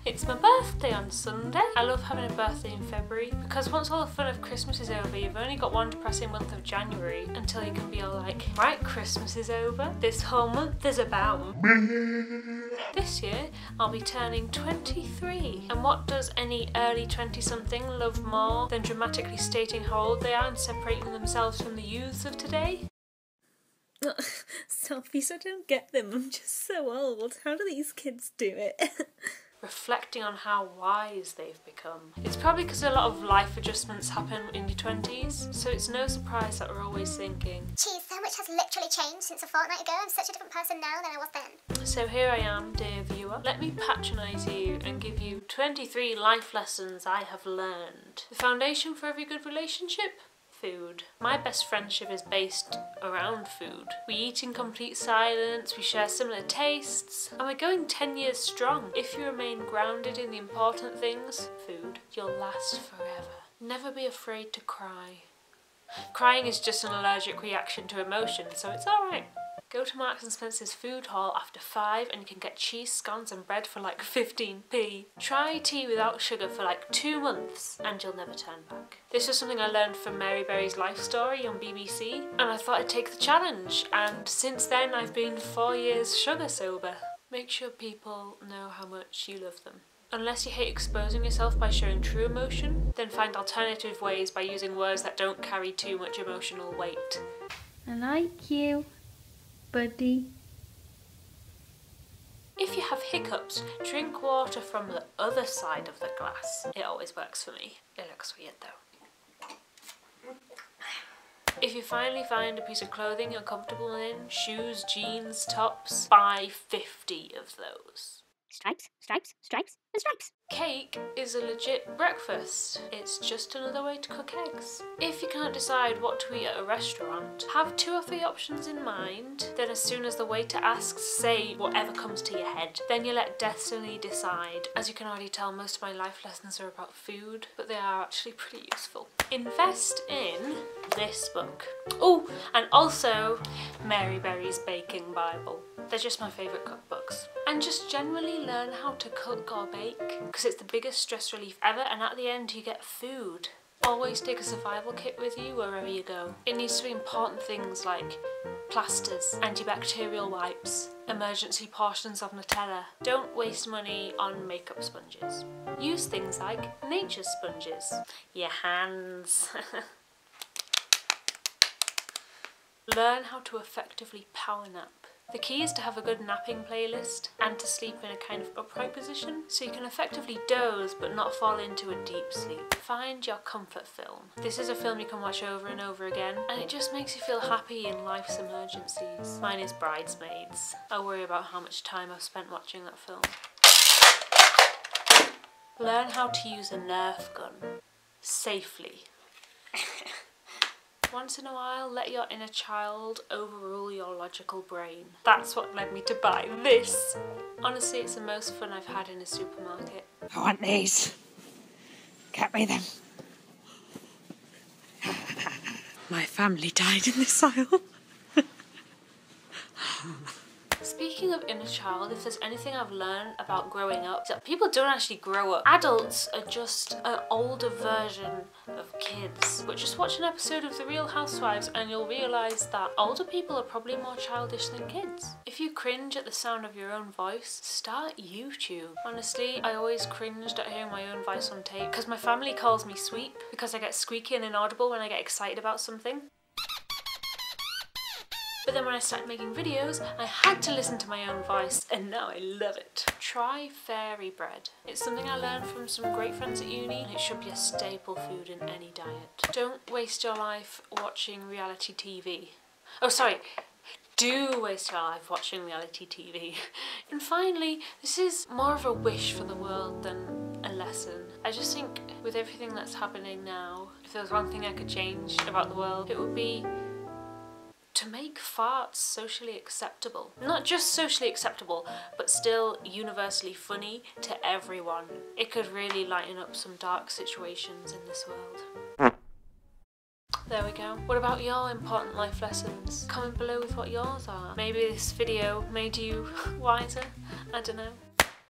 It's my birthday on Sunday. I love having a birthday in February because once all the fun of Christmas is over, you've only got one depressing month of January until you can be all like, right, Christmas is over. This whole month is about me. This year, I'll be turning 23. And what does any early 20-something love more than dramatically stating how old they are and separating themselves from the youths of today? Selfies, I don't get them. I'm just so old. How do these kids do it? Reflecting on how wise they've become. It's probably because a lot of life adjustments happen in your 20s, so it's no surprise that we're always thinking, geez, so much has literally changed since a fortnight ago. I'm such a different person now than I was then. So here I am, dear viewer. Let me patronise you and give you 23 life lessons I have learned. The foundation for every good relationship? Food. My best friendship is based around food. We eat in complete silence, we share similar tastes, and we're going 10 years strong. If you remain grounded in the important things, food, you'll last forever. Never be afraid to cry. Crying is just an allergic reaction to emotion, so it's alright. Go to Marks and Spencer's food hall after 5 and you can get cheese, scones and bread for like 15p. Try tea without sugar for like 2 months and you'll never turn back. This was something I learned from Mary Berry's life story on BBC and I thought I'd take the challenge, and since then I've been 4 years sugar sober. Make sure people know how much you love them. Unless you hate exposing yourself by showing true emotion, then find alternative ways by using words that don't carry too much emotional weight. I like you, buddy. If you have hiccups, drink water from the other side of the glass. It always works for me. It looks weird though. If you finally find a piece of clothing you're comfortable in, shoes, jeans, tops, buy 50 of those. Stripes, stripes, stripes, and stripes. Cake is a legit breakfast. It's just another way to cook eggs. If you can't decide what to eat at a restaurant, have 2 or 3 options in mind. Then as soon as the waiter asks, say whatever comes to your head. Then you let destiny decide. As you can already tell, most of my life lessons are about food, but they are actually pretty useful. Invest in this book. Oh, and also Mary Berry's Baking Bible. They're just my favourite cookbooks. And just generally learn how to cook or bake, because it's the biggest stress relief ever, and at the end you get food. Always take a survival kit with you wherever you go. It needs to be important things like plasters, antibacterial wipes, emergency portions of Nutella. Don't waste money on makeup sponges. Use things like nature sponges. Your hands. Learn how to effectively power nap. The key is to have a good napping playlist and to sleep in a kind of upright position so you can effectively doze but not fall into a deep sleep. Find your comfort film. This is a film you can watch over and over again and it just makes you feel happy in life's emergencies. Mine is Bridesmaids. I worry about how much time I've spent watching that film. Learn how to use a Nerf gun safely. Once in a while, let your inner child overrule your logical brain. That's what led me to buy this. Honestly, it's the most fun I've had in a supermarket. I want these. Get me them. My family died in this aisle. Speaking of inner child, if there's anything I've learned about growing up, it's that people don't actually grow up. Adults are just an older version of kids. But just watch an episode of The Real Housewives and you'll realise that older people are probably more childish than kids. If you cringe at the sound of your own voice, start YouTube. Honestly, I always cringed at hearing my own voice on tape because my family calls me Sweep because I get squeaky and inaudible when I get excited about something. But then when I started making videos, I had to listen to my own voice, and now I love it. Try fairy bread. It's something I learned from some great friends at uni, and it should be a staple food in any diet. Don't waste your life watching reality TV. Oh, sorry. Do waste your life watching reality TV. And finally, this is more of a wish for the world than a lesson. I just think with everything that's happening now, if there was one thing I could change about the world, it would be to make farts socially acceptable. Not just socially acceptable, but still universally funny to everyone. It could really lighten up some dark situations in this world. There we go. What about your important life lessons? Comment below with what yours are. Maybe this video made you wiser? I don't know.